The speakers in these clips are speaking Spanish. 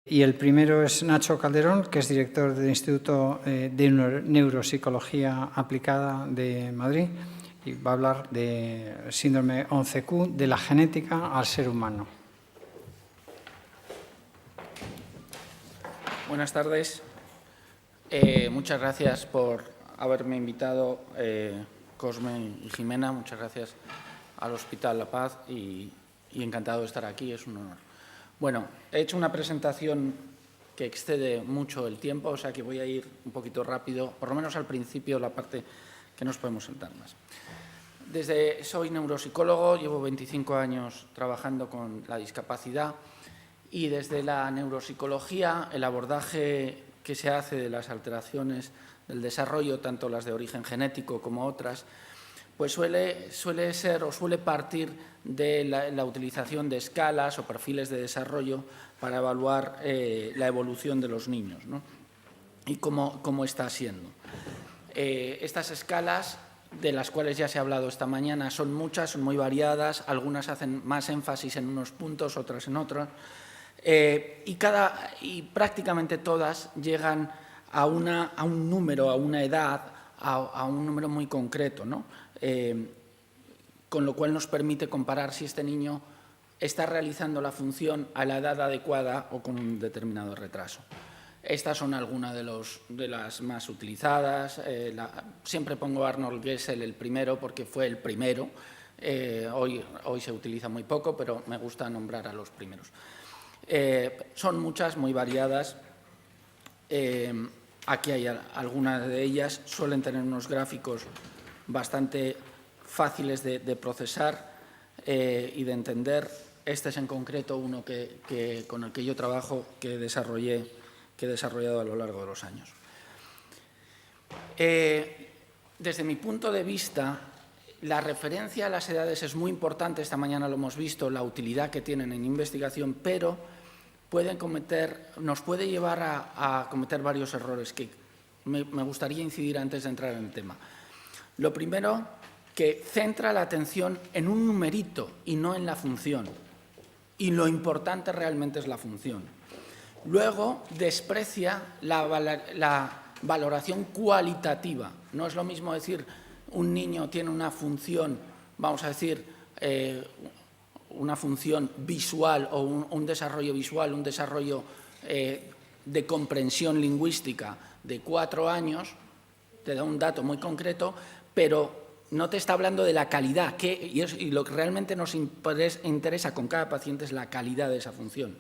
Y el primero es Nacho Calderón, que es director del Instituto de Neuropsicología Aplicada de Madrid, y va a hablar de síndrome 11Q, de la genética al ser humano. Buenas tardes. Muchas gracias por haberme invitado, Cosme y Jimena. Muchas gracias al Hospital La Paz y encantado de estar aquí, es un honor. Bueno, he hecho una presentación que excede mucho el tiempo, o sea que voy a ir un poquito rápido, por lo menos al principio, la parte que nos podemos saltar más. Soy neuropsicólogo, llevo 25 años trabajando con la discapacidad y desde la neuropsicología el abordaje que se hace de las alteraciones del desarrollo, tanto las de origen genético como otras, pues suele partir de la utilización de escalas o perfiles de desarrollo para evaluar la evolución de los niños, ¿no? Y cómo está siendo. Estas escalas, de las cuales ya se ha hablado esta mañana, son muchas, son muy variadas, algunas hacen más énfasis en unos puntos, otras en otros, y prácticamente todas llegan a un número, a una edad, a un número muy concreto, ¿no? Con lo cual nos permite comparar si este niño está realizando la función a la edad adecuada o con un determinado retraso. Estas son algunas de las más utilizadas. Siempre pongo a Arnold Gesell el primero porque fue el primero. Hoy se utiliza muy poco, pero me gusta nombrar a los primeros. Son muchas, muy variadas. Aquí hay algunas de ellas. Suelen tener unos gráficos bastante fáciles de procesar y de entender. Este es en concreto uno con el que yo trabajo, que he desarrollado a lo largo de los años. Desde mi punto de vista, la referencia a las edades es muy importante. Esta mañana lo hemos visto, la utilidad que tienen en investigación, pero nos puede llevar a cometer varios errores que me gustaría incidir antes de entrar en el tema. Lo primero, que centra la atención en un numerito y no en la función. Y lo importante realmente es la función. Luego, desprecia la valoración cualitativa. No es lo mismo decir un niño tiene una función, vamos a decir, una función visual o un desarrollo visual, un desarrollo de comprensión lingüística de 4 años, te da un dato muy concreto, pero no te está hablando de la calidad, y lo que realmente nos interesa con cada paciente es la calidad de esa función.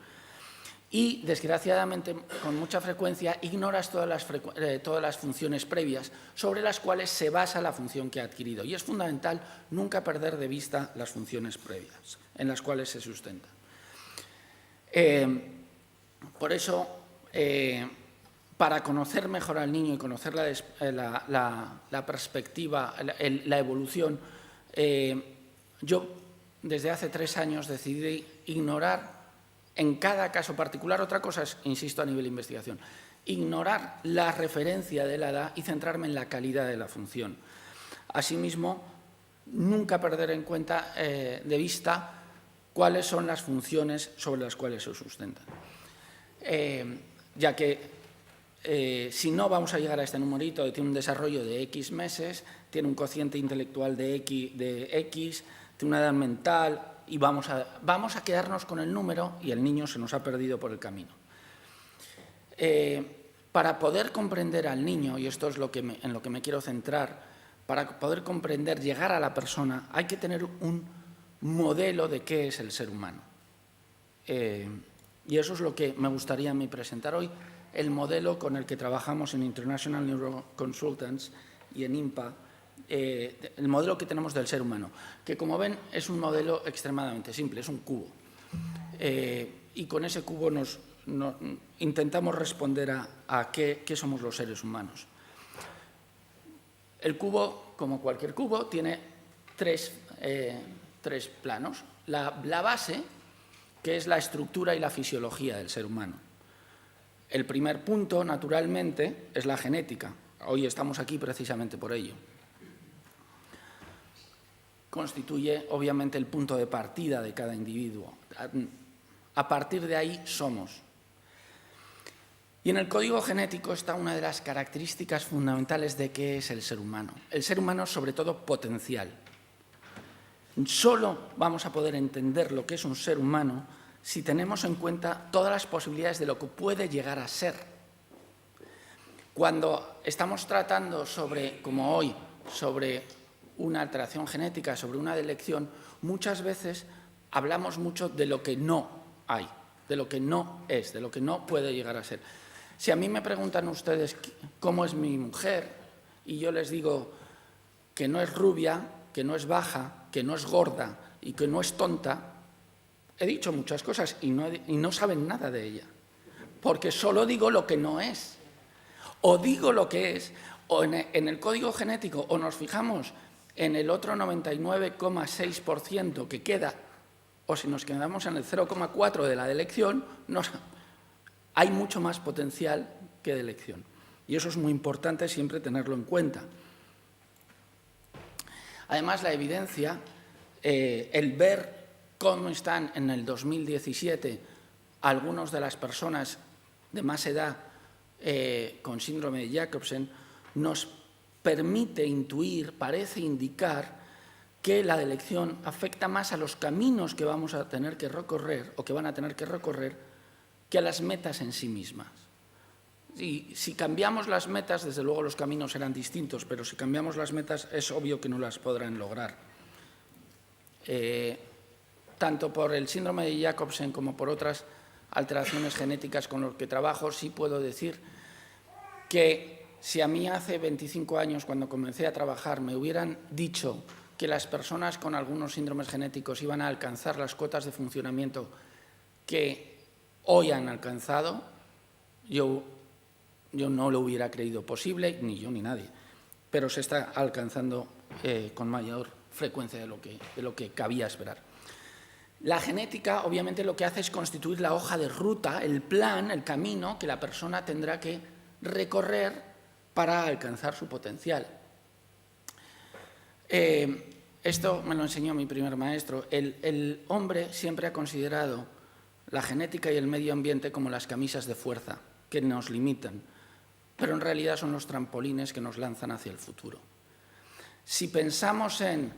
Y, desgraciadamente, con mucha frecuencia, ignoras todas las funciones previas sobre las cuales se basa la función que ha adquirido. Y es fundamental nunca perder de vista las funciones previas en las cuales se sustenta. Por eso, para conocer mejor al niño y conocer la perspectiva, la evolución, yo desde hace 3 años decidí ignorar en cada caso particular, otra cosa es, insisto, a nivel de investigación, ignorar la referencia de la edad y centrarme en la calidad de la función. Asimismo, nunca perder en cuenta de vista cuáles son las funciones sobre las cuales se sustentan. Ya que si no vamos a llegar a este numerito de tiene un desarrollo de X meses, tiene un cociente intelectual de X, tiene una edad mental, y vamos a quedarnos con el número y el niño se nos ha perdido por el camino. Para poder comprender al niño, y esto es en lo que me quiero centrar, para poder comprender, llegar a la persona, hay que tener un modelo de qué es el ser humano. Y eso es lo que me gustaría a mí presentar hoy, el modelo con el que trabajamos en International Neuroconsultants y en INPA, el modelo que tenemos del ser humano, que como ven es un modelo extremadamente simple, es un cubo. Y con ese cubo intentamos responder a qué somos los seres humanos. El cubo, como cualquier cubo, tiene tres planos. La base, que es la estructura y la fisiología del ser humano. El primer punto, naturalmente, es la genética. Hoy estamos aquí precisamente por ello. Constituye, obviamente, el punto de partida de cada individuo. A partir de ahí somos. Y en el código genético está una de las características fundamentales de qué es el ser humano. El ser humano es sobre todo potencial. Solo vamos a poder entender lo que es un ser humano si tenemos en cuenta todas las posibilidades de lo que puede llegar a ser. Cuando estamos tratando sobre, como hoy, sobre una alteración genética, sobre una elección, muchas veces hablamos mucho de lo que no hay, de lo que no es, de lo que no puede llegar a ser. Si a mí me preguntan ustedes cómo es mi mujer y yo les digo que no es rubia, que no es baja, que no es gorda y que no es tonta, he dicho muchas cosas y no saben nada de ella, porque solo digo lo que no es, o digo lo que es, o en el código genético, o nos fijamos en el otro 99,6% que queda, o si nos quedamos en el 0,4% de la de elección, hay mucho más potencial que de elección. Y eso es muy importante siempre tenerlo en cuenta. Además, la evidencia, el ver cómo están en el 2017 algunas de las personas de más edad con síndrome de Jacobsen, nos permite intuir, parece indicar que la elección afecta más a los caminos que vamos a tener que recorrer o que van a tener que recorrer que a las metas en sí mismas. Y si cambiamos las metas, desde luego los caminos serán distintos, pero si cambiamos las metas es obvio que no las podrán lograr. Tanto por el síndrome de Jacobsen como por otras alteraciones genéticas con las que trabajo, sí puedo decir que si a mí hace 25 años, cuando comencé a trabajar, me hubieran dicho que las personas con algunos síndromes genéticos iban a alcanzar las cotas de funcionamiento que hoy han alcanzado, yo no lo hubiera creído posible, ni yo ni nadie, pero se está alcanzando con mayor frecuencia de lo que cabía esperar. La genética, obviamente, lo que hace es constituir la hoja de ruta, el plan, el camino que la persona tendrá que recorrer para alcanzar su potencial. Esto me lo enseñó mi primer maestro. El hombre siempre ha considerado la genética y el medio ambiente como las camisas de fuerza que nos limitan, pero en realidad son los trampolines que nos lanzan hacia el futuro. Si pensamos en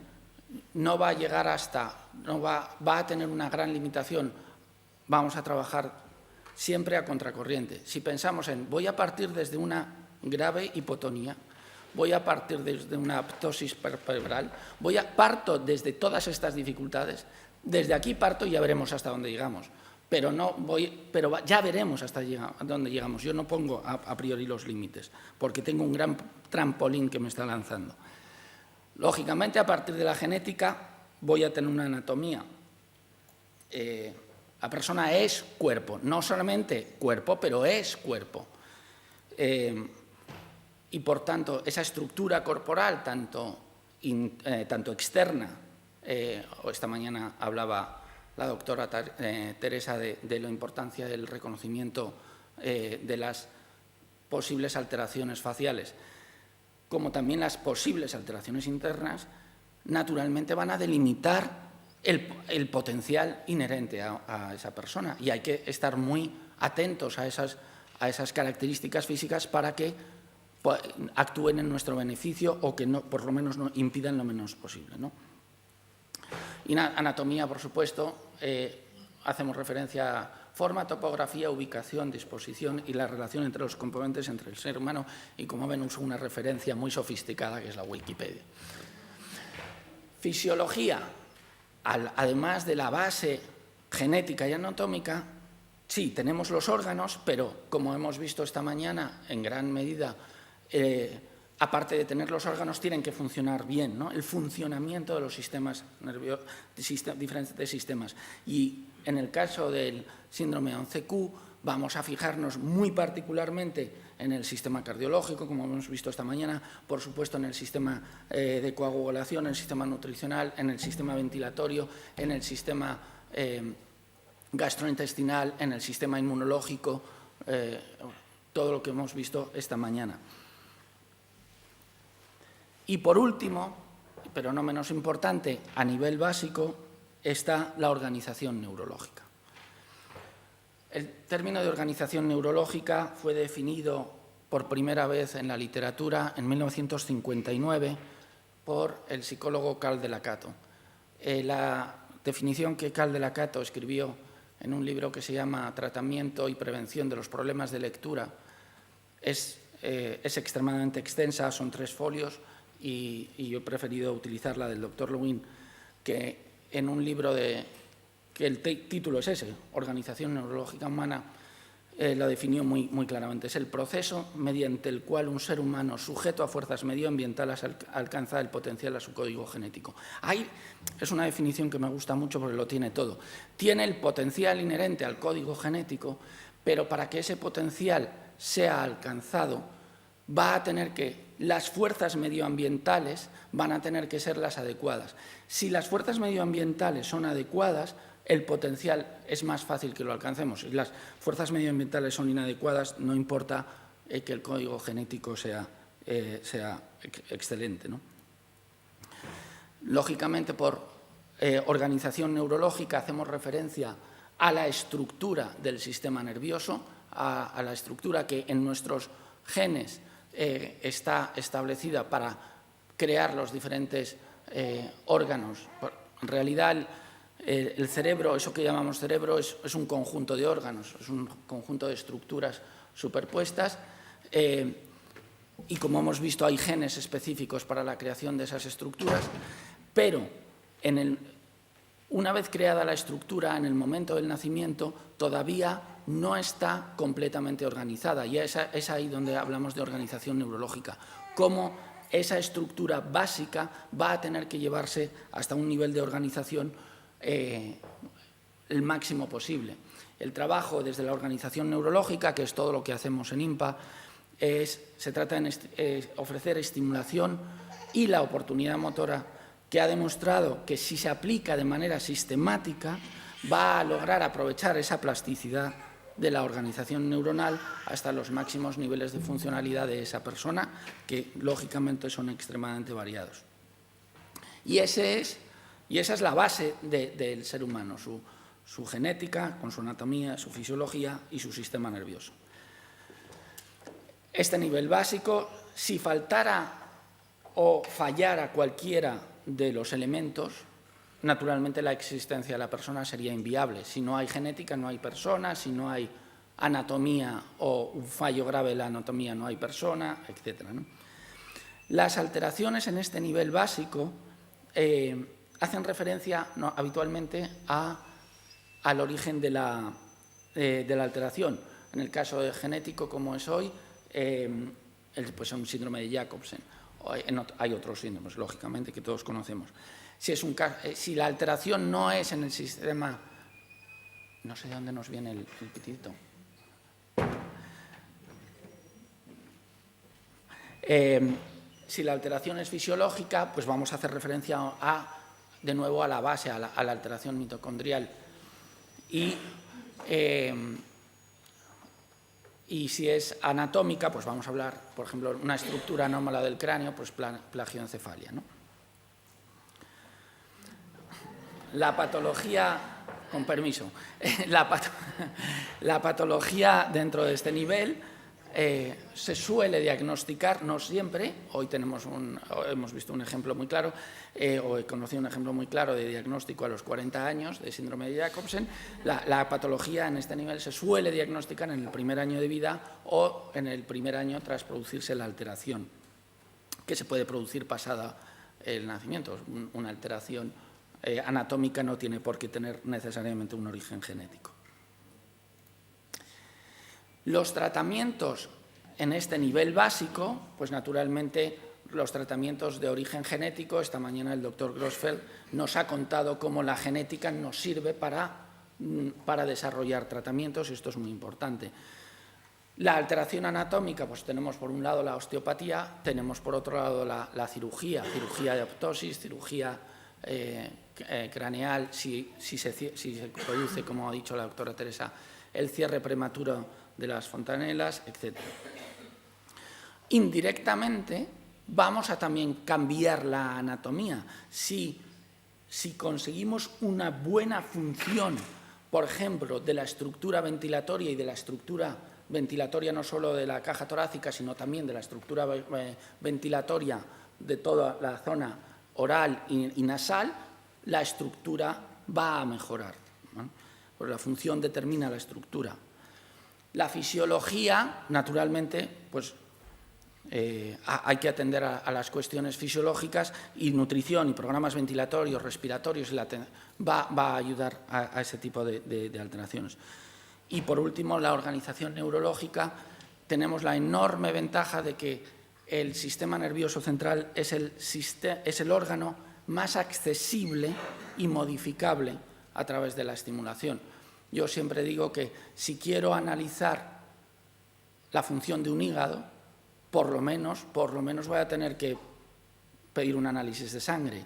no va a llegar va a tener una gran limitación, vamos a trabajar siempre a contracorriente. Si pensamos en voy a partir desde una grave hipotonía, voy a partir desde una aptosis cerebral, parto desde todas estas dificultades, desde aquí parto y ya veremos hasta dónde llegamos. Pero ya veremos hasta dónde llegamos. Yo no pongo a priori los límites, porque tengo un gran trampolín que me está lanzando. Lógicamente, a partir de la genética, voy a tener una anatomía. La persona es cuerpo, no solamente cuerpo, pero es cuerpo. Y, por tanto, esa estructura corporal, tanto externa, esta mañana hablaba la doctora Teresa de la importancia del reconocimiento de las posibles alteraciones faciales, como también las posibles alteraciones internas, naturalmente van a delimitar el potencial inherente a esa persona. Y hay que estar muy atentos a esas características físicas para que actúen en nuestro beneficio o que por lo menos no impidan lo menos posible, ¿no? Y anatomía, por supuesto, hacemos referencia a forma, topografía, ubicación, disposición y la relación entre los componentes entre el ser humano, y como ven uso una referencia muy sofisticada que es la Wikipedia. Fisiología, además de la base genética y anatómica, sí, tenemos los órganos, pero como hemos visto esta mañana, en gran medida, aparte de tener los órganos, tienen que funcionar bien, ¿no? El funcionamiento de los sistemas nerviosos, diferentes sistemas. Y en el caso del síndrome 11Q, vamos a fijarnos muy particularmente en el sistema cardiológico, como hemos visto esta mañana, por supuesto en el sistema de coagulación, en el sistema nutricional, en el sistema ventilatorio, en el sistema gastrointestinal, en el sistema inmunológico, todo lo que hemos visto esta mañana. Y por último, pero no menos importante, a nivel básico, está la organización neurológica. término de organización neurológica fue definido por primera vez en la literatura en 1959 por el psicólogo Karl de Lakatos. La definición que Karl de Lakatos escribió en un libro que se llama Tratamiento y prevención de los problemas de lectura es extremadamente extensa, son 3 folios, y yo he preferido utilizar la del Dr. Lewin, que en un libro que el título es ese, Organización Neurológica Humana, lo definió muy claramente. Es el proceso mediante el cual un ser humano sujeto a fuerzas medioambientales alcanza el potencial a su código genético. Ahí es una definición que me gusta mucho porque lo tiene todo. Tiene el potencial inherente al código genético, pero para que ese potencial sea alcanzado va a tener que, las fuerzas medioambientales van a tener que ser las adecuadas. Si las fuerzas medioambientales son adecuadas, el potencial es más fácil que lo alcancemos. Si las fuerzas medioambientales son inadecuadas, no importa que el código genético sea excelente, ¿no? Lógicamente, por organización neurológica hacemos referencia a la estructura del sistema nervioso, a la estructura que en nuestros genes está establecida para crear los diferentes órganos. En realidad, el cerebro, eso que llamamos cerebro, es un conjunto de órganos, es un conjunto de estructuras superpuestas, y como hemos visto hay genes específicos para la creación de esas estructuras, pero una vez creada la estructura, en el momento del nacimiento, todavía no está completamente organizada, y es ahí donde hablamos de organización neurológica, cómo esa estructura básica va a tener que llevarse hasta un nivel de organización el máximo posible. El trabajo desde la organización neurológica, que es todo lo que hacemos en INPA, se trata de ofrecer estimulación y la oportunidad motora, que ha demostrado que si se aplica de manera sistemática va a lograr aprovechar esa plasticidad de la organización neuronal hasta los máximos niveles de funcionalidad de esa persona, que lógicamente son extremadamente variados. Y esa es la base del ser humano, su genética, con su anatomía, su fisiología y su sistema nervioso. Este nivel básico, si faltara o fallara cualquiera de los elementos, naturalmente la existencia de la persona sería inviable. Si no hay genética, no hay persona; si no hay anatomía o un fallo grave de la anatomía, no hay persona, etc., ¿no? Las alteraciones en este nivel básico hacen referencia habitualmente al origen de la alteración. En el caso de genético, como es hoy, pues un síndrome de Jacobsen. Hay otros síndromes, lógicamente, que todos conocemos. Si la alteración no es en el sistema... No sé de dónde nos viene el pitito. Si la alteración es fisiológica, pues vamos a hacer referencia de nuevo a la base, a la alteración mitocondrial. Y si es anatómica, pues vamos a hablar, por ejemplo, una estructura anómala del cráneo, pues plagioencefalia, ¿no? La patología, con permiso, la patología dentro de este nivel se suele diagnosticar, no siempre. Hoy hemos visto un ejemplo muy claro, o he conocido un ejemplo muy claro de diagnóstico a los 40 años de síndrome de Jacobsen. La patología en este nivel se suele diagnosticar en el primer año de vida o en el primer año tras producirse la alteración, que se puede producir pasada el nacimiento. Una alteración anatómica no tiene por qué tener necesariamente un origen genético. Los tratamientos en este nivel básico, pues naturalmente los tratamientos de origen genético. Esta mañana el doctor Grossfeld nos ha contado cómo la genética nos sirve para desarrollar tratamientos, y esto es muy importante. La alteración anatómica, pues tenemos por un lado la osteopatía, tenemos por otro lado la cirugía de apoptosis, cirugía craneal, si se produce, como ha dicho la doctora Teresa, el cierre prematuro de las fontanelas, etc. Indirectamente vamos a también cambiar la anatomía. Si conseguimos una buena función por ejemplo, de la estructura ventilatoria y de la estructura ventilatoria no solo de la caja torácica, sino también de la estructura ventilatoria de toda la zona oral y nasal, la estructura va a mejorar, ¿no? Porque la función determina la estructura. La fisiología, naturalmente, pues hay que atender a las cuestiones fisiológicas, y nutrición y programas ventilatorios, respiratorios, va a ayudar a ese tipo de alteraciones. Y, por último, la organización neurológica. Tenemos la enorme ventaja de que el sistema nervioso central es el órgano más accesible y modificable a través de la estimulación. Yo siempre digo que si quiero analizar la función de un hígado, por lo menos voy a tener que pedir un análisis de sangre.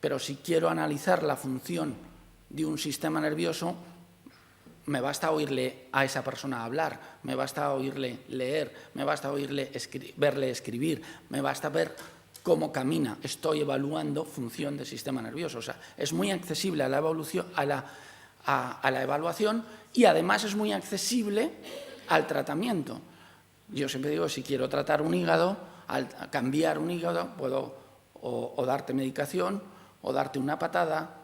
Pero si quiero analizar la función de un sistema nervioso, me basta oírle a esa persona hablar, me basta oírle leer, me basta verle escribir, me basta ver cómo camina. Estoy evaluando función del sistema nervioso. O sea, es muy accesible a la evaluación, y además es muy accesible al tratamiento. Yo siempre digo, si quiero tratar un hígado, al cambiar un hígado, puedo o darte medicación, o darte una patada,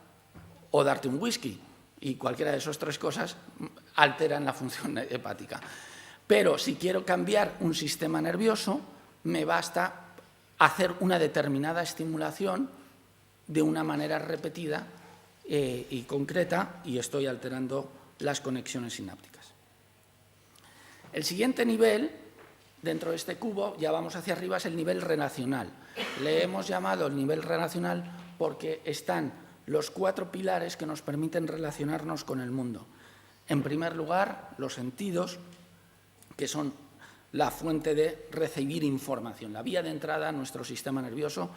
o darte un whisky. Y cualquiera de esas tres cosas alteran la función hepática. Pero si quiero cambiar un sistema nervioso, me basta hacer una determinada estimulación de una manera repetida y concreta, y estoy alterando las conexiones sinápticas. El siguiente nivel, dentro de este cubo, ya vamos hacia arriba, es el nivel relacional. Le hemos llamado el nivel relacional porque están los 4 pilares que nos permiten relacionarnos con el mundo. En primer lugar, los sentidos, que son la fuente de recibir información, la vía de entrada a nuestro sistema nervioso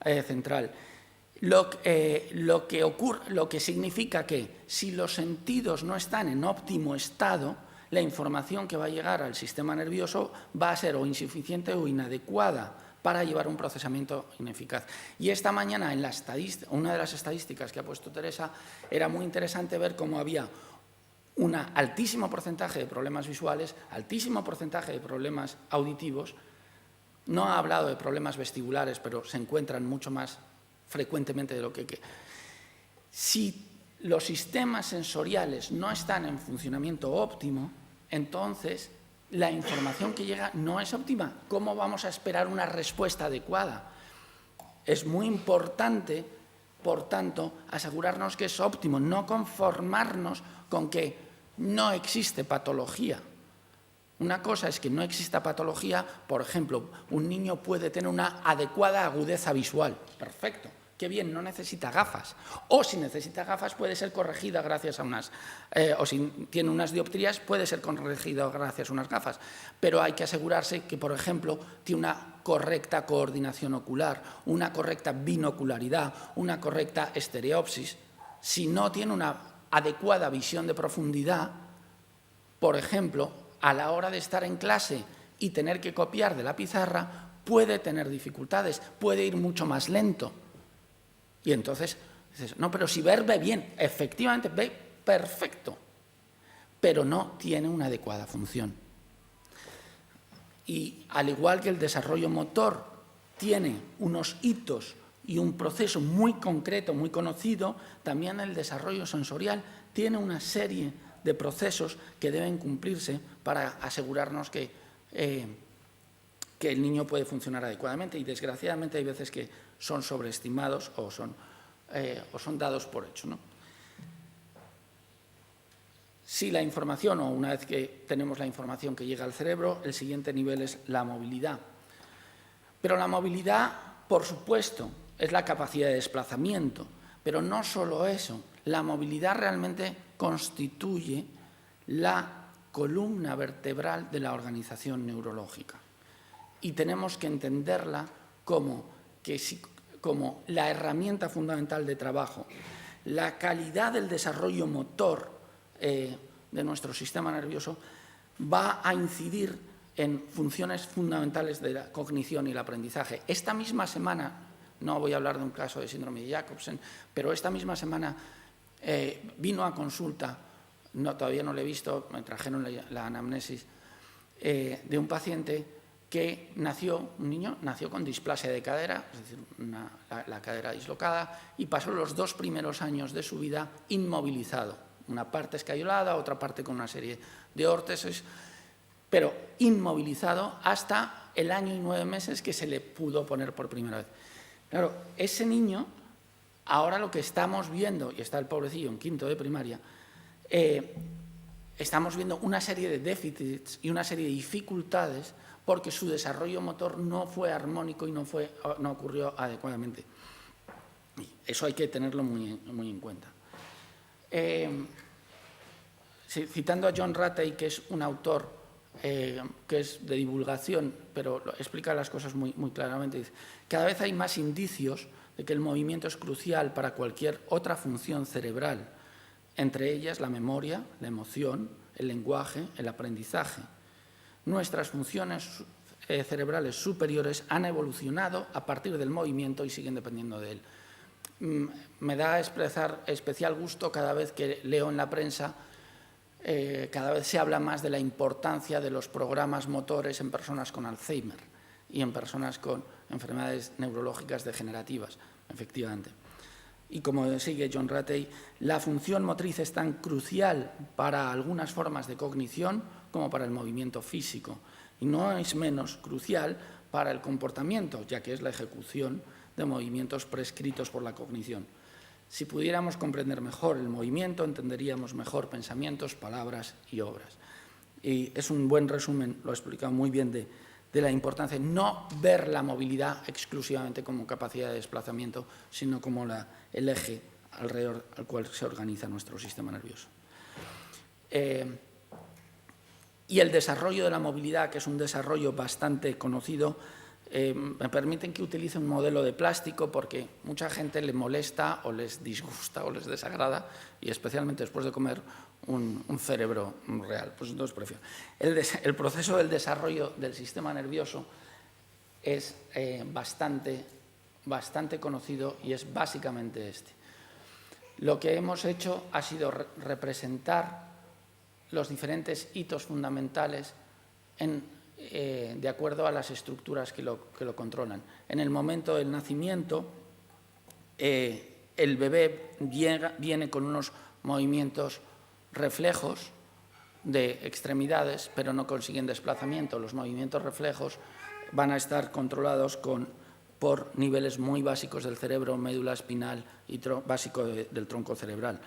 central. Lo que significa que si los sentidos no están en óptimo estado, la información que va a llegar al sistema nervioso va a ser o insuficiente o inadecuada para llevar un procesamiento ineficaz. Y esta mañana, en una de las estadísticas que ha puesto Teresa, era muy interesante ver cómo había un altísimo porcentaje de problemas visuales, altísimo porcentaje de problemas auditivos. No ha hablado de problemas vestibulares, pero se encuentran mucho más frecuentemente de lo que... Si los sistemas sensoriales no están en funcionamiento óptimo, entonces la información que llega no es óptima. ¿Cómo vamos a esperar una respuesta adecuada? Es muy importante, por tanto, asegurarnos que es óptimo, no conformarnos con que no existe patología. Una cosa es que no exista patología, por ejemplo, un niño puede tener una adecuada agudeza visual. Perfecto. Qué bien, no necesita gafas. O si necesita gafas puede ser corregida gracias a unas... o si tiene unas dioptrías puede ser corregida gracias a unas gafas. Pero hay que asegurarse que, por ejemplo, tiene una correcta coordinación ocular, una correcta binocularidad, una correcta estereopsis. Si no tiene una adecuada visión de profundidad, por ejemplo, a la hora de estar en clase y tener que copiar de la pizarra, puede tener dificultades, puede ir mucho más lento. Y entonces dices, no, pero si ve bien, efectivamente ve perfecto, pero no tiene una adecuada función. Y al igual que el desarrollo motor tiene unos hitos y un proceso muy concreto, muy conocido, también el desarrollo sensorial tiene una serie de procesos que deben cumplirse para asegurarnos que el niño puede funcionar adecuadamente, y desgraciadamente hay veces que son sobreestimados o son dados por hecho, ¿no? Si la información, o una vez que tenemos la información que llega al cerebro, el siguiente nivel es la movilidad. Pero la movilidad, por supuesto, es la capacidad de desplazamiento, pero no solo eso. La movilidad realmente constituye la columna vertebral de la organización neurológica. Y tenemos que entenderla como la herramienta fundamental de trabajo. La calidad del desarrollo motor de nuestro sistema nervioso va a incidir en funciones fundamentales de la cognición y el aprendizaje. Esta misma semana, no voy a hablar de un caso de síndrome de Jacobsen, pero esta misma semana vino a consulta, todavía no lo he visto, me trajeron la anamnesis, de un paciente que un niño nació con displasia de cadera, es decir, la cadera dislocada, y pasó los 2 primeros años de su vida inmovilizado. Una parte escayolada, otra parte con una serie de órtesis, pero inmovilizado hasta el año y 9 meses que se le pudo poner por primera vez. Claro, ese niño, ahora lo que estamos viendo, y está el pobrecillo en 5º de primaria, estamos viendo una serie de déficits y una serie de dificultades porque su desarrollo motor no fue armónico y no ocurrió adecuadamente. Eso hay que tenerlo muy, muy en cuenta. Citando a John Ratey, que es un autor que es de divulgación, pero explica las cosas muy, muy claramente, dice: cada vez hay más indicios de que el movimiento es crucial para cualquier otra función cerebral, entre ellas la memoria, la emoción, el lenguaje, el aprendizaje. Nuestras funciones cerebrales superiores han evolucionado a partir del movimiento y siguen dependiendo de él. Me da especial gusto cada vez que leo en la prensa, cada vez se habla más de la importancia de los programas motores en personas con Alzheimer y en personas con enfermedades neurológicas degenerativas, efectivamente. Y como sigue John Ratey, la función motriz es tan crucial para algunas formas de cognición como para el movimiento físico, y no es menos crucial para el comportamiento, ya que es la ejecución de movimientos prescritos por la cognición. Si pudiéramos comprender mejor el movimiento, entenderíamos mejor pensamientos, palabras y obras. Y es un buen resumen, lo he explicado muy bien, de la importancia de no ver la movilidad exclusivamente como capacidad de desplazamiento, sino como el eje alrededor al cual se organiza nuestro sistema nervioso. Y el desarrollo de la movilidad, que es un desarrollo bastante conocido, me permiten que utilice un modelo de plástico porque mucha gente le molesta o les disgusta o les desagrada, y especialmente después de comer un cerebro real. Pues entonces prefiero. El proceso del desarrollo del sistema nervioso es bastante conocido y es básicamente este. Lo que hemos hecho ha sido representar los diferentes hitos fundamentales de acuerdo a las estructuras que lo controlan. En el momento del nacimiento, el bebé viene con unos movimientos reflejos de extremidades, pero no consiguen desplazamiento. Los movimientos reflejos van a estar controlados por niveles muy básicos del cerebro, médula espinal y básico del tronco cerebral.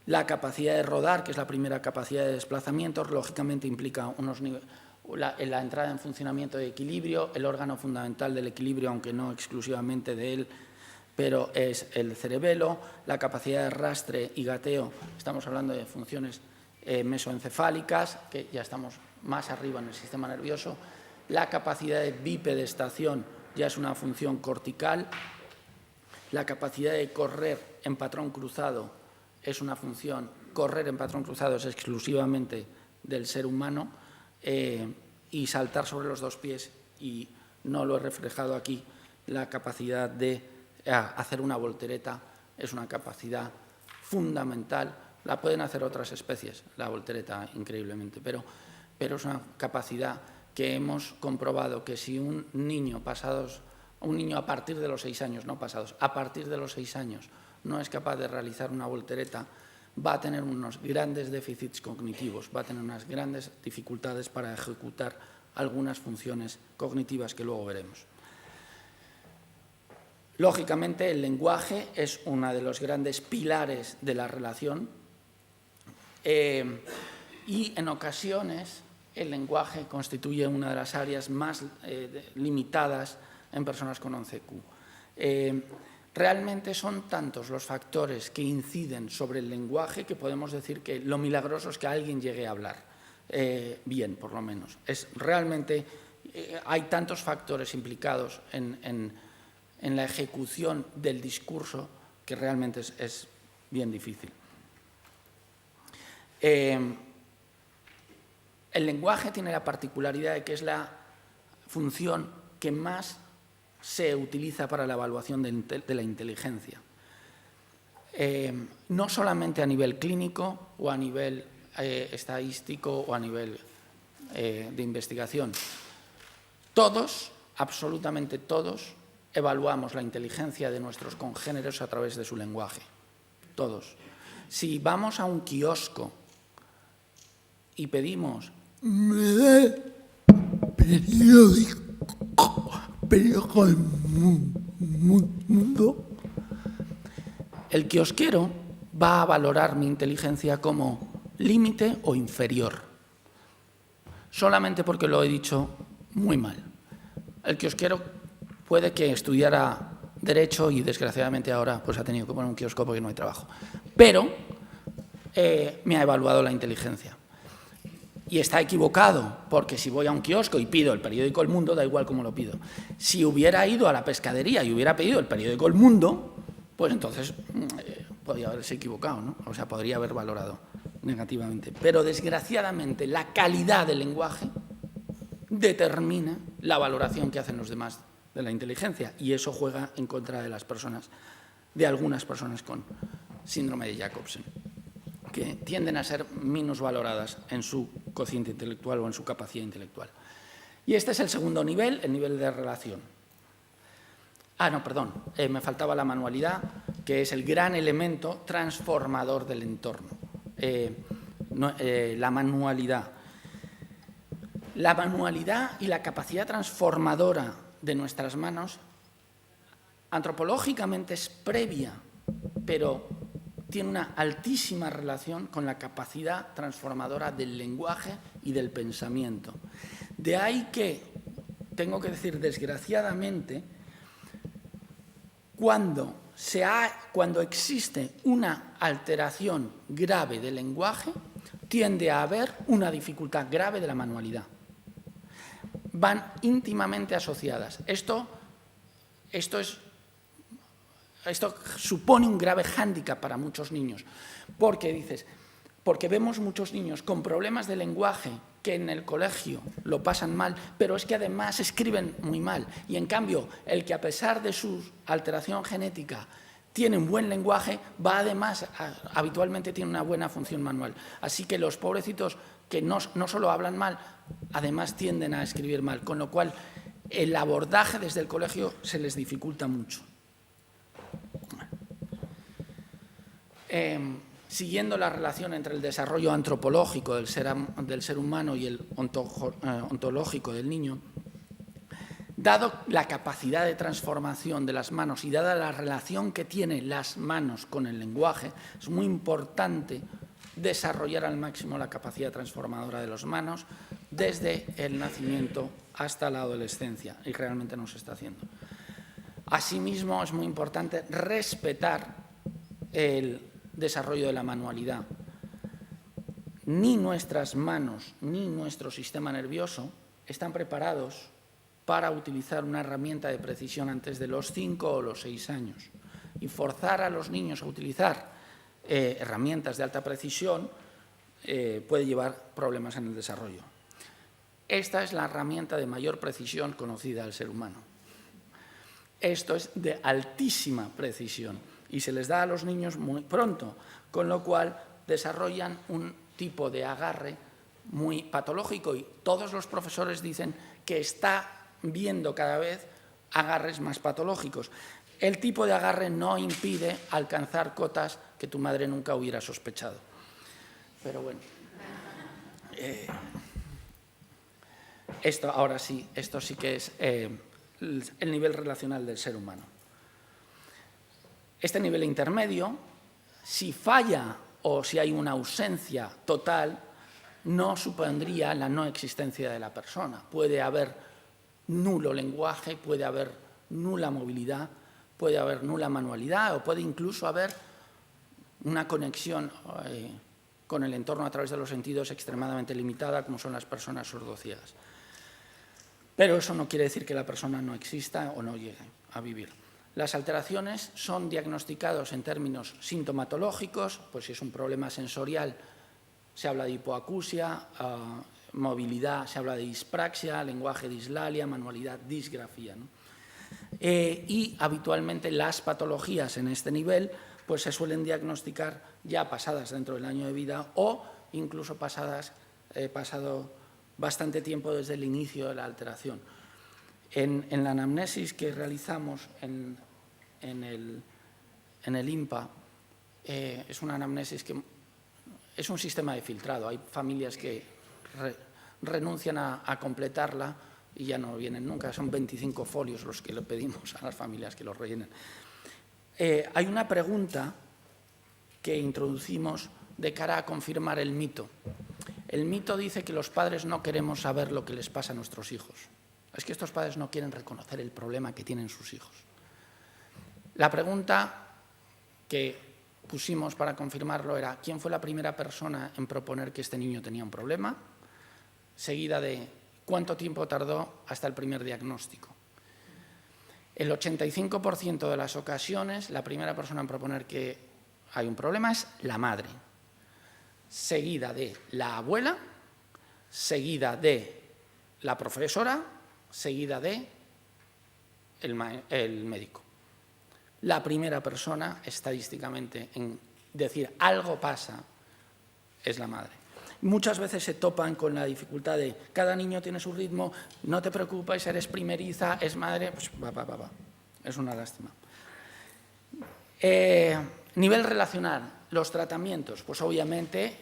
La capacidad de rodar, que es la primera capacidad de desplazamiento, lógicamente implica la entrada en funcionamiento de equilibrio, el órgano fundamental del equilibrio, aunque no exclusivamente de él, pero es el cerebelo, la capacidad de arrastre y gateo, estamos hablando de funciones mesoencefálicas, que ya estamos más arriba en el sistema nervioso, la capacidad de bipedestación ya es una función cortical, la capacidad de correr en patrón cruzado es una función, correr en patrón cruzado es exclusivamente del ser humano, y saltar sobre los 2 pies, y no lo he reflejado aquí, la capacidad de hacer una voltereta es una capacidad fundamental. La pueden hacer otras especies, la voltereta, increíblemente, pero es una capacidad que hemos comprobado que si un niño a partir de los 6 años, no pasados, a partir de los 6 años no es capaz de realizar una voltereta, va a tener unos grandes déficits cognitivos, va a tener unas grandes dificultades para ejecutar algunas funciones cognitivas que luego veremos. Lógicamente, el lenguaje es uno de los grandes pilares de la relación, y en ocasiones el lenguaje constituye una de las áreas más limitadas en personas con 11Q. Realmente son tantos los factores que inciden sobre el lenguaje que podemos decir que lo milagroso es que alguien llegue a hablar bien, por lo menos. Realmente hay tantos factores implicados en la ejecución del discurso que realmente es bien difícil. El lenguaje tiene la particularidad de que es la función que más se utiliza para la evaluación de la inteligencia. no solamente a nivel clínico o a nivel estadístico o a nivel de investigación. Todos, absolutamente todos, evaluamos la inteligencia de nuestros congéneres a través de su lenguaje. Todos. Si vamos a un kiosco y pedimos periódico del mundo, el kiosquero va a valorar mi inteligencia como límite o inferior, solamente porque lo he dicho muy mal. El kiosquero puede que estudiara Derecho y desgraciadamente ahora pues ha tenido que poner un kiosco porque no hay trabajo, pero me ha evaluado la inteligencia. Y está equivocado, porque si voy a un kiosco y pido el periódico El Mundo, da igual cómo lo pido. Si hubiera ido a la pescadería y hubiera pedido el periódico El Mundo, pues entonces podría haberse equivocado, ¿no? O sea, podría haber valorado negativamente. Pero desgraciadamente la calidad del lenguaje determina la valoración que hacen los demás de la inteligencia, y eso juega en contra de las personas, de algunas personas con síndrome de Jacobsen, que tienden a ser minusvaloradas en su cociente intelectual o en su capacidad intelectual. Y este es el segundo nivel, el nivel de relación. Me faltaba la manualidad, que es el gran elemento transformador del entorno. La manualidad. La manualidad y la capacidad transformadora de nuestras manos, antropológicamente es previa, pero tiene una altísima relación con la capacidad transformadora del lenguaje y del pensamiento. De ahí que, tengo que decir desgraciadamente, cuando existe una alteración grave del lenguaje, tiende a haber una dificultad grave de la manualidad. Van íntimamente asociadas. Esto supone un grave hándicap para muchos niños, porque vemos muchos niños con problemas de lenguaje que en el colegio lo pasan mal, pero es que además escriben muy mal. Y en cambio, el que a pesar de su alteración genética tiene un buen lenguaje, habitualmente tiene una buena función manual. Así que los pobrecitos que no solo hablan mal, además tienden a escribir mal, con lo cual el abordaje desde el colegio se les dificulta mucho. Siguiendo la relación entre el desarrollo antropológico del ser humano y el ontológico del niño, dado la capacidad de transformación de las manos y dada la relación que tienen las manos con el lenguaje, es muy importante desarrollar al máximo la capacidad transformadora de las manos desde el nacimiento hasta la adolescencia, y realmente no se está haciendo. Asimismo, es muy importante respetar el desarrollo de la manualidad. Ni nuestras manos ni nuestro sistema nervioso están preparados para utilizar una herramienta de precisión antes de los 5 o los 6 años. Y forzar a los niños a utilizar herramientas de alta precisión puede llevar problemas en el desarrollo. Esta es la herramienta de mayor precisión conocida al ser humano. Esto es de altísima precisión y se les da a los niños muy pronto, con lo cual desarrollan un tipo de agarre muy patológico y todos los profesores dicen que está viendo cada vez agarres más patológicos. El tipo de agarre no impide alcanzar cotas que tu madre nunca hubiera sospechado. Pero bueno, esto sí que es el nivel relacional del ser humano. Este nivel intermedio, si falla o si hay una ausencia total, no supondría la no existencia de la persona. Puede haber nulo lenguaje, puede haber nula movilidad, puede haber nula manualidad o puede incluso haber una conexión con el entorno a través de los sentidos extremadamente limitada, como son las personas sordociegas. Pero eso no quiere decir que la persona no exista o no llegue a vivir. Las alteraciones son diagnosticadas en términos sintomatológicos, pues si es un problema sensorial se habla de hipoacusia, movilidad se habla de dispraxia, lenguaje dislalia, manualidad disgrafía, ¿no? Y habitualmente las patologías en este nivel pues se suelen diagnosticar ya pasadas dentro del año de vida o incluso pasado bastante tiempo desde el inicio de la alteración. En la anamnesis que realizamos en el INPA, es una anamnesis que es un sistema de filtrado. Hay familias que renuncian a completarla y ya no vienen nunca. Son 25 folios los que le pedimos a las familias que los rellenen. Hay una pregunta que introducimos de cara a confirmar el mito. El mito dice que los padres no queremos saber lo que les pasa a nuestros hijos. Es que estos padres no quieren reconocer el problema que tienen sus hijos. La pregunta que pusimos para confirmarlo era: ¿quién fue la primera persona en proponer que este niño tenía un problema? Seguida de ¿cuánto tiempo tardó hasta el primer diagnóstico? El 85% de las ocasiones, la primera persona en proponer que hay un problema es la madre, seguida de la abuela, seguida de la profesora, seguida de el médico. La primera persona, estadísticamente, en decir algo pasa, es la madre. Muchas veces se topan con la dificultad de cada niño tiene su ritmo, no te preocupes, eres primeriza, es madre, pues va. Es una lástima. Nivel relacional, los tratamientos, pues obviamente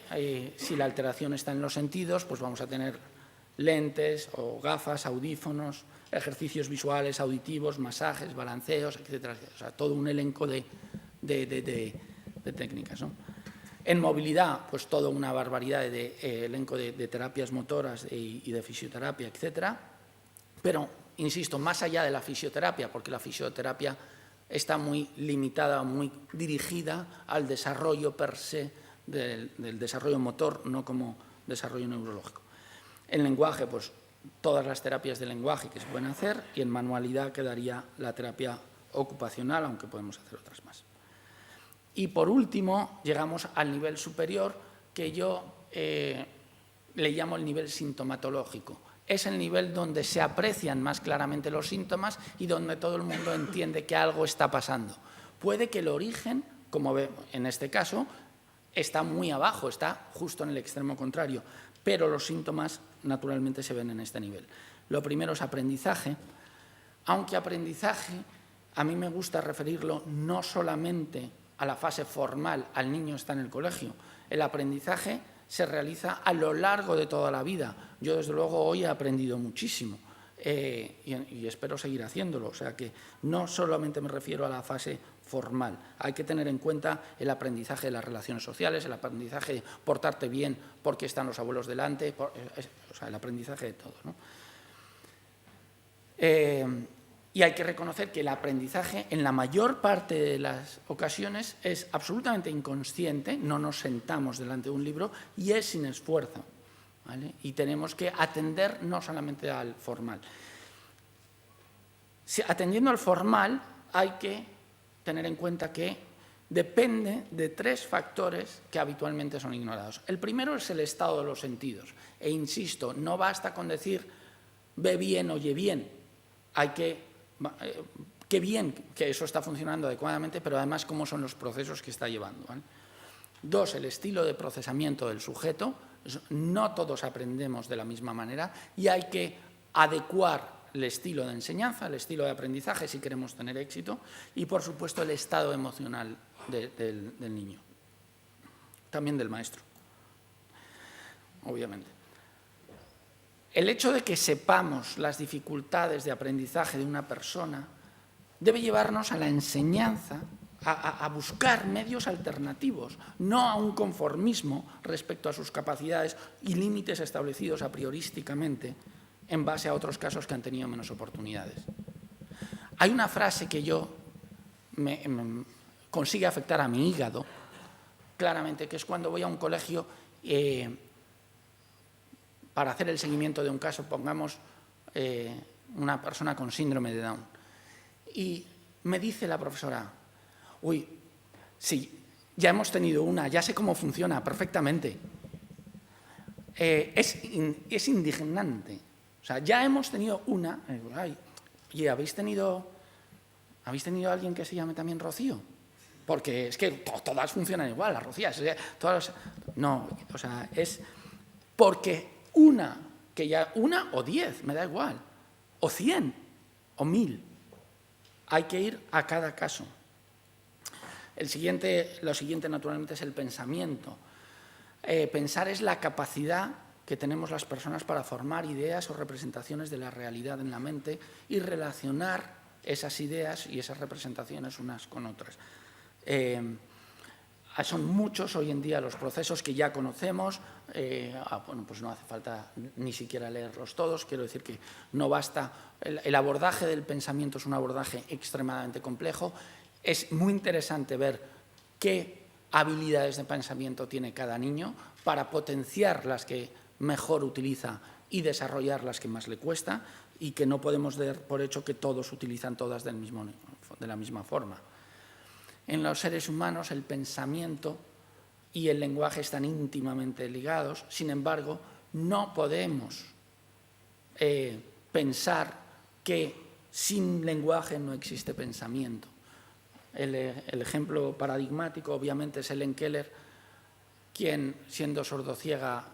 si la alteración está en los sentidos, pues vamos a tener lentes o gafas, audífonos, ejercicios visuales, auditivos, masajes, balanceos, etcétera, etcétera. O sea, todo un elenco de técnicas, ¿no? En movilidad, pues toda una barbaridad de elenco de terapias motoras y de fisioterapia, etcétera. Pero, insisto, más allá de la fisioterapia, porque la fisioterapia está muy limitada, muy dirigida al desarrollo per se del desarrollo motor, no como desarrollo neurológico. En lenguaje, pues todas las terapias de lenguaje que se pueden hacer, y en manualidad quedaría la terapia ocupacional, aunque podemos hacer otras más. Y por último, llegamos al nivel superior, que yo le llamo el nivel sintomatológico. Es el nivel donde se aprecian más claramente los síntomas y donde todo el mundo entiende que algo está pasando. Puede que el origen, como ve en este caso, está muy abajo, está justo en el extremo contrario, pero los síntomas naturalmente se ven en este nivel. Lo primero es aprendizaje, aunque aprendizaje a mí me gusta referirlo no solamente a la fase formal, al niño está en el colegio. El aprendizaje se realiza a lo largo de toda la vida. Yo, desde luego, hoy he aprendido muchísimo y espero seguir haciéndolo. O sea que no solamente me refiero a la fase formal. Hay que tener en cuenta el aprendizaje de las relaciones sociales, el aprendizaje de portarte bien porque están los abuelos delante, o sea, el aprendizaje de todo, ¿no? Y hay que reconocer que el aprendizaje, en la mayor parte de las ocasiones, es absolutamente inconsciente, no nos sentamos delante de un libro y es sin esfuerzo, ¿vale? Y tenemos que atender no solamente al formal. Atendiendo al formal, hay que tener en cuenta que depende de 3 factores que habitualmente son ignorados. El primero es el estado de los sentidos. E insisto, no basta con decir ve bien, oye bien. Hay que qué bien que eso está funcionando adecuadamente, pero además cómo son los procesos que está llevando, ¿vale? 2, el estilo de procesamiento del sujeto. No todos aprendemos de la misma manera y hay que adecuar el estilo de enseñanza, el estilo de aprendizaje si queremos tener éxito y, por supuesto, el estado emocional del niño, también del maestro, obviamente. El hecho de que sepamos las dificultades de aprendizaje de una persona debe llevarnos a la enseñanza, a buscar medios alternativos, no a un conformismo respecto a sus capacidades y límites establecidos a priorísticamente en base a otros casos que han tenido menos oportunidades. Hay una frase que me consigue afectar a mi hígado, claramente, que es cuando voy a un colegio para hacer el seguimiento de un caso, pongamos una persona con síndrome de Down. Y me dice la profesora, uy, sí, ya hemos tenido una, ya sé cómo funciona perfectamente. Es indignante. O sea, ya hemos tenido una. Ay, ¿y habéis tenido alguien que se llame también Rocío? porque es que todas funcionan igual, las rocías, todas, no, o sea, es porque una o 10, me da igual, o 100, o 1000, hay que ir a cada caso. Lo siguiente, naturalmente, es el pensamiento. Pensar es la capacidad que tenemos las personas para formar ideas o representaciones de la realidad en la mente y relacionar esas ideas y esas representaciones unas con otras. Son muchos hoy en día los procesos que ya conocemos. Bueno, pues no hace falta ni siquiera leerlos todos. Quiero decir que no basta. El abordaje del pensamiento es un abordaje extremadamente complejo. Es muy interesante ver qué habilidades de pensamiento tiene cada niño para potenciar las que mejor utiliza y desarrollar las que más le cuesta, y que no podemos dar por hecho que todos utilizan todas de la misma forma. En los seres humanos el pensamiento y el lenguaje están íntimamente ligados, sin embargo, no podemos pensar que sin lenguaje no existe pensamiento. El ejemplo paradigmático, obviamente, es Helen Keller, quien, siendo sordociega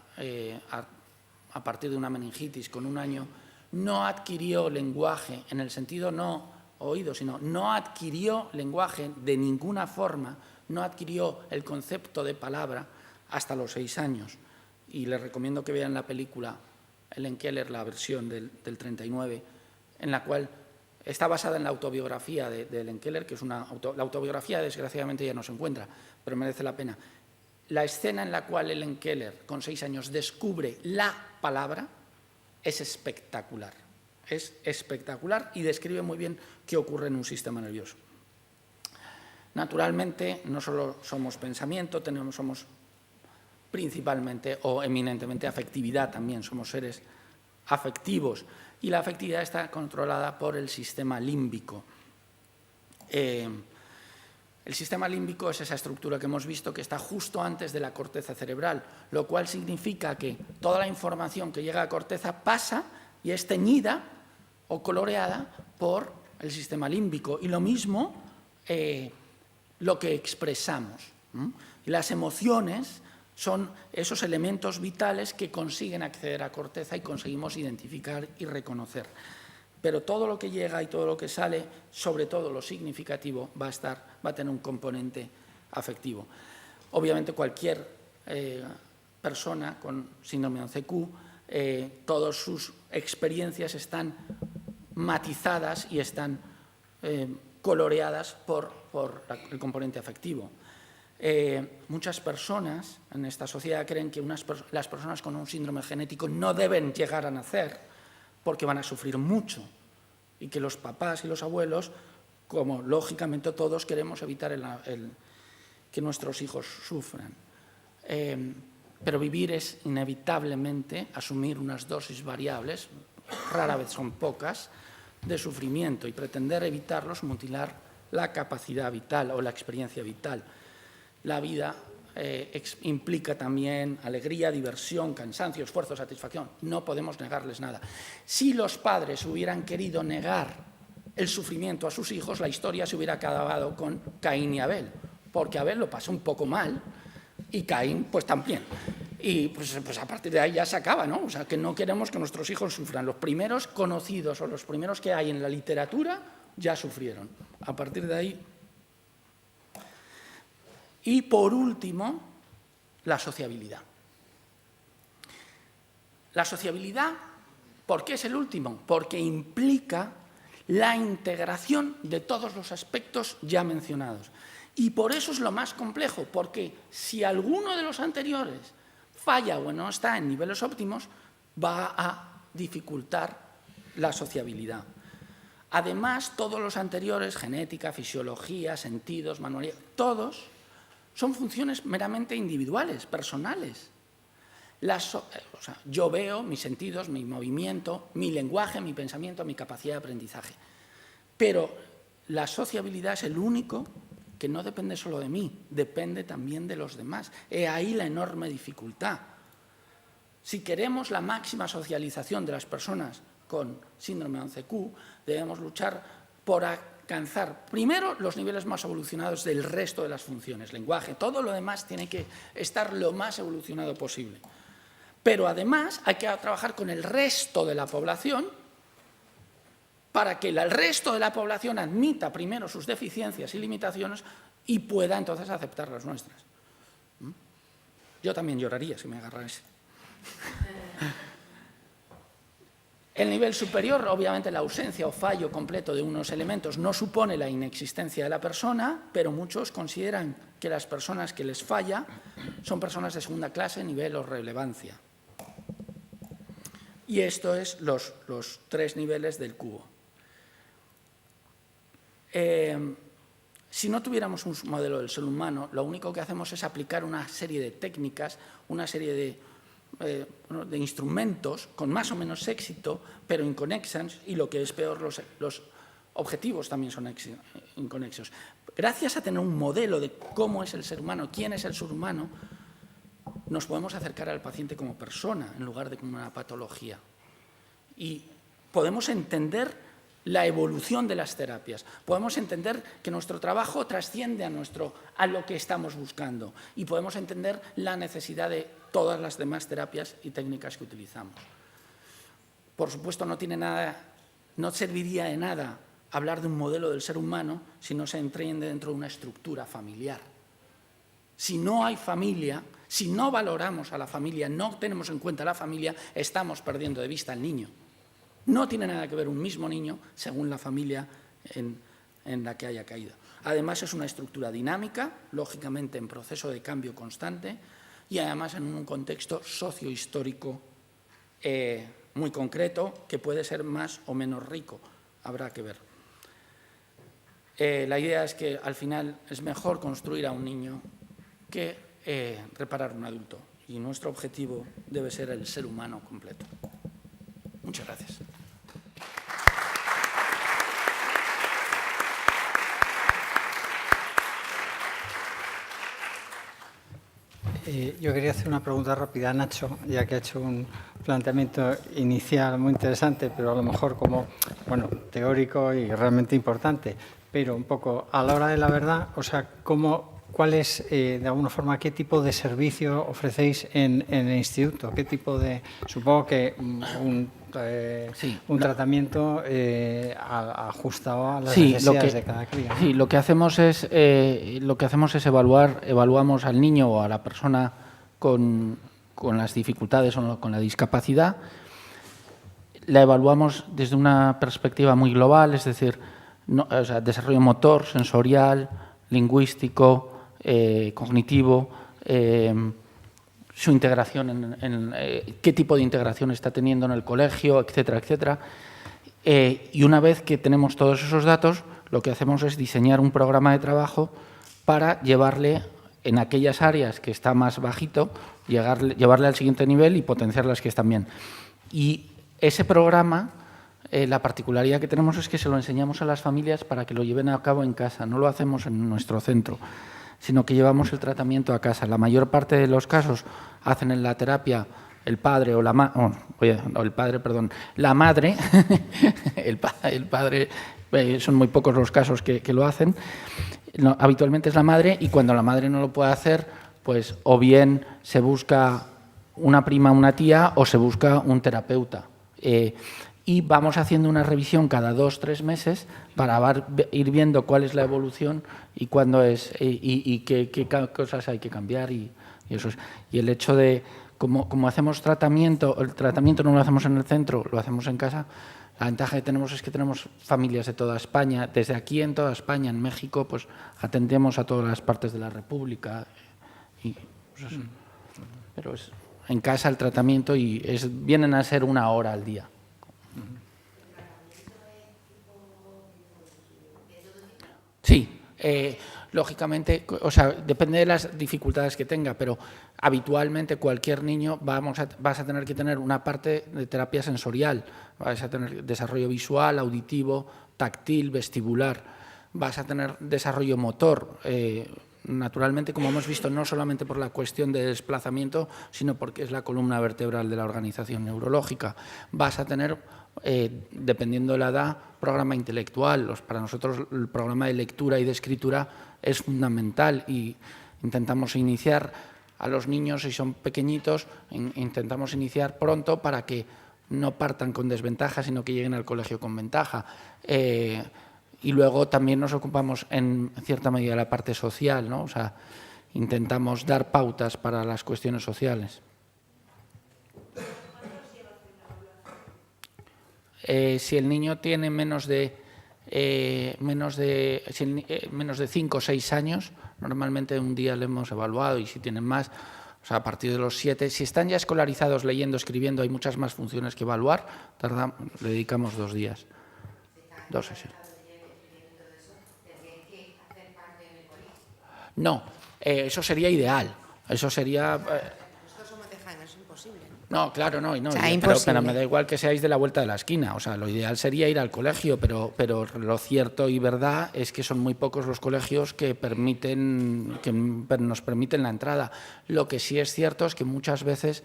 a partir de una meningitis con 1 año, no adquirió lenguaje, en el sentido no oído, sino no adquirió lenguaje de ninguna forma, no adquirió el concepto de palabra hasta los 6 años. Y les recomiendo que vean la película Helen Keller, la versión del 39, en la cual está basada en la autobiografía de Helen Keller, que es la autobiografía desgraciadamente ya no se encuentra, pero merece la pena. La escena en la cual Helen Keller, con 6 años, descubre la palabra es espectacular. Es espectacular y describe muy bien qué ocurre en un sistema nervioso. Naturalmente, no solo somos pensamiento, somos principalmente o eminentemente afectividad también, somos seres afectivos, y la afectividad está controlada por el sistema límbico. El sistema límbico es esa estructura que hemos visto que está justo antes de la corteza cerebral, lo cual significa que toda la información que llega a la corteza pasa y es teñida o coloreada por el sistema límbico. Y lo mismo lo que expresamos. Y las emociones son esos elementos vitales que consiguen acceder a corteza y conseguimos identificar y reconocer. Pero todo lo que llega y todo lo que sale, sobre todo lo significativo, va a tener un componente afectivo. Obviamente cualquier persona con síndrome de ONCQ, todas sus experiencias están matizadas y están coloreadas por el componente afectivo. Muchas personas en esta sociedad creen que las personas con un síndrome genético no deben llegar a nacer porque van a sufrir mucho, y que los papás y los abuelos, como lógicamente todos, queremos evitar que nuestros hijos sufran. Pero vivir es inevitablemente asumir unas dosis variables, rara vez son pocas, de sufrimiento, y pretender evitarlos, mutilar la capacidad vital o la experiencia vital. La vida implica también alegría, diversión, cansancio, esfuerzo, satisfacción. No podemos negarles nada. Si los padres hubieran querido negar el sufrimiento a sus hijos, la historia se hubiera acabado con Caín y Abel, porque Abel lo pasó un poco mal y Caín pues también. Y pues a partir de ahí ya se acaba, ¿no? O sea, que no queremos que nuestros hijos sufran. Los primeros conocidos o los primeros que hay en la literatura ya sufrieron. A partir de ahí... Y, por último, la sociabilidad. La sociabilidad, ¿por qué es el último? Porque implica la integración de todos los aspectos ya mencionados. Y por eso es lo más complejo, porque si alguno de los anteriores falla o no está en niveles óptimos, va a dificultar la sociabilidad. Además, todos los anteriores, genética, fisiología, sentidos, manualidad, todos son funciones meramente individuales, personales. Yo veo mis sentidos, mi movimiento, mi lenguaje, mi pensamiento, mi capacidad de aprendizaje. Pero la sociabilidad es el único que no depende solo de mí, depende también de los demás. He ahí la enorme dificultad. Si queremos la máxima socialización de las personas con síndrome de ONCQ, debemos luchar por alcanzar primero los niveles más evolucionados del resto de las funciones, lenguaje, todo lo demás tiene que estar lo más evolucionado posible. Pero además hay que trabajar con el resto de la población para que el resto de la población admita primero sus deficiencias y limitaciones y pueda entonces aceptar las nuestras. Yo también lloraría si me agarrase. El nivel superior, obviamente, la ausencia o fallo completo de unos elementos no supone la inexistencia de la persona, pero muchos consideran que las personas que les falla son personas de segunda clase, nivel o relevancia. Y esto es los 3 niveles del cubo. Si no tuviéramos un modelo del ser humano, lo único que hacemos es aplicar una serie de técnicas, una serie de instrumentos con más o menos éxito, pero inconexos, y lo que es peor, los objetivos también son inconexos. Gracias a tener un modelo de cómo es el ser humano, quién es el ser humano, nos podemos acercar al paciente como persona en lugar de como una patología. Y podemos entender la evolución de las terapias. Podemos entender que nuestro trabajo trasciende a lo que estamos buscando y podemos entender la necesidad de todas las demás terapias y técnicas que utilizamos. Por supuesto, no serviría de nada hablar de un modelo del ser humano si no se entiende dentro de una estructura familiar. Si no hay familia, si no valoramos a la familia, no tenemos en cuenta a la familia, estamos perdiendo de vista al niño. No tiene nada que ver un mismo niño según la familia en la que haya caído. Además, es una estructura dinámica, lógicamente en proceso de cambio constante y además en un contexto sociohistórico muy concreto que puede ser más o menos rico. Habrá que ver. La idea es que al final es mejor construir a un niño que reparar a un adulto y nuestro objetivo debe ser el ser humano completo. Muchas gracias. Yo quería hacer una pregunta rápida a Nacho, ya que ha hecho un planteamiento inicial muy interesante, pero a lo mejor como, bueno, teórico y realmente importante, pero un poco a la hora de la verdad, o sea, ¿cuál es, de alguna forma, qué tipo de servicio ofrecéis en el instituto? ¿Qué tipo de, supongo que un tratamiento ajustado a las necesidades de cada cría? Sí, lo que hacemos es evaluamos al niño o a la persona con las dificultades o con la discapacidad. La evaluamos desde una perspectiva muy global, es decir, desarrollo motor, sensorial, lingüístico, cognitivo, su integración, qué tipo de integración está teniendo en el colegio, etcétera, etcétera. Y una vez que tenemos todos esos datos, lo que hacemos es diseñar un programa de trabajo para llevarle en aquellas áreas que está más bajito, llevarle al siguiente nivel y potenciar las que están bien. Y ese programa, la particularidad que tenemos es que se lo enseñamos a las familias para que lo lleven a cabo en casa, no lo hacemos en nuestro centro, sino que llevamos el tratamiento a casa. La mayor parte de los casos hacen en la terapia el padre o la madre, la madre, el padre, son muy pocos los casos que lo hacen, no, habitualmente es la madre, y cuando la madre no lo puede hacer, pues o bien se busca una prima, una tía, o se busca un terapeuta. Y vamos haciendo una revisión cada 2 o 3 meses para ir viendo cuál es la evolución y cuándo es y qué cosas hay que cambiar y eso es. Y el hecho de como hacemos tratamiento, el tratamiento no lo hacemos en el centro, lo hacemos en casa. La ventaja que tenemos es que tenemos familias de toda España, desde aquí en toda España, en México, pues atendemos a todas las partes de la República y pues eso. Pero es en casa el tratamiento y vienen a ser 1 hora al día. Sí, lógicamente, o sea, depende de las dificultades que tenga, pero habitualmente cualquier niño vas a tener que tener una parte de terapia sensorial, vas a tener desarrollo visual, auditivo, táctil, vestibular, vas a tener desarrollo motor, naturalmente, como hemos visto, no solamente por la cuestión de desplazamiento, sino porque es la columna vertebral de la organización neurológica. Vas a tener dependiendo de la edad, programa intelectual. Para nosotros el programa de lectura y de escritura es fundamental y intentamos iniciar a los niños, si son pequeñitos, intentamos iniciar pronto para que no partan con desventaja, sino que lleguen al colegio con ventaja. Y luego también nos ocupamos en cierta medida de la parte social, ¿no? O sea, intentamos dar pautas para las cuestiones sociales. Si el niño tiene menos de 5 o 6 años, normalmente un día le hemos evaluado, y si tienen más, o sea, a partir de los 7, si están ya escolarizados leyendo, escribiendo, hay muchas más funciones que evaluar, le dedicamos 2 días. 2 sesiones. No, eso sería ideal. Eso sería... No, claro, no. O sea, pero me da igual que seáis de la vuelta de la esquina. O sea, lo ideal sería ir al colegio, pero lo cierto y verdad es que son muy pocos los colegios que nos permiten la entrada. Lo que sí es cierto es que muchas veces,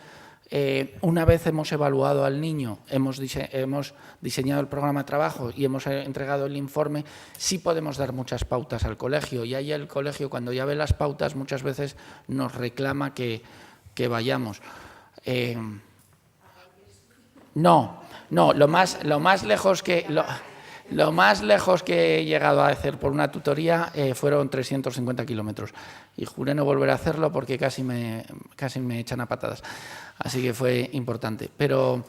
una vez hemos evaluado al niño, hemos diseñado el programa de trabajo y hemos entregado el informe, sí podemos dar muchas pautas al colegio. Y ahí el colegio, cuando ya ve las pautas, muchas veces nos reclama que vayamos. No, lo más lejos que he llegado a hacer por una tutoría fueron 350 kilómetros y juré no volver a hacerlo porque casi me echan a patadas, así que fue importante. Pero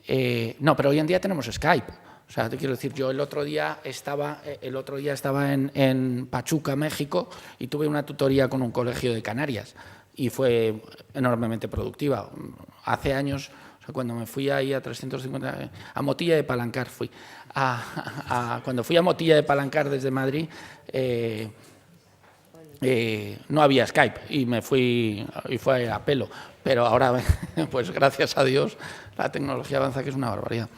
hoy en día tenemos Skype. O sea, te quiero decir, yo el otro día estaba en Pachuca, México, y tuve una tutoría con un colegio de Canarias. Y fue enormemente productiva. Hace años, o sea, cuando me fui ahí a 350, a Motilla de Palancar fui. Cuando fui a Motilla de Palancar desde Madrid, no había Skype y me fui y fue a pelo. Pero ahora, pues gracias a Dios, la tecnología avanza, que es una barbaridad.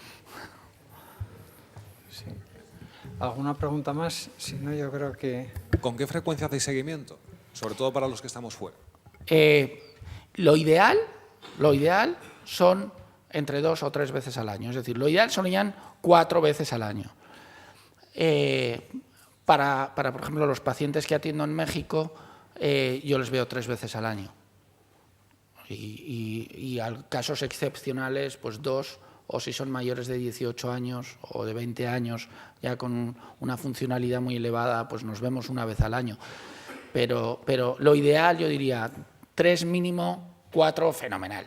Sí. ¿Alguna pregunta más? Si no, yo creo que... ¿Con qué frecuencia hacéis seguimiento? Sobre todo para los que estamos fuera. Lo ideal son entre 2 o 3 veces al año. Es decir, lo ideal serían 4 veces al año. Para, por ejemplo, los pacientes que atiendo en México, yo les veo 3 veces al año. Y a casos excepcionales, pues 2, o si son mayores de 18 años o de 20 años, ya con una funcionalidad muy elevada, pues nos vemos 1 vez al año. Pero lo ideal, yo diría, 3 mínimo, 4 fenomenal.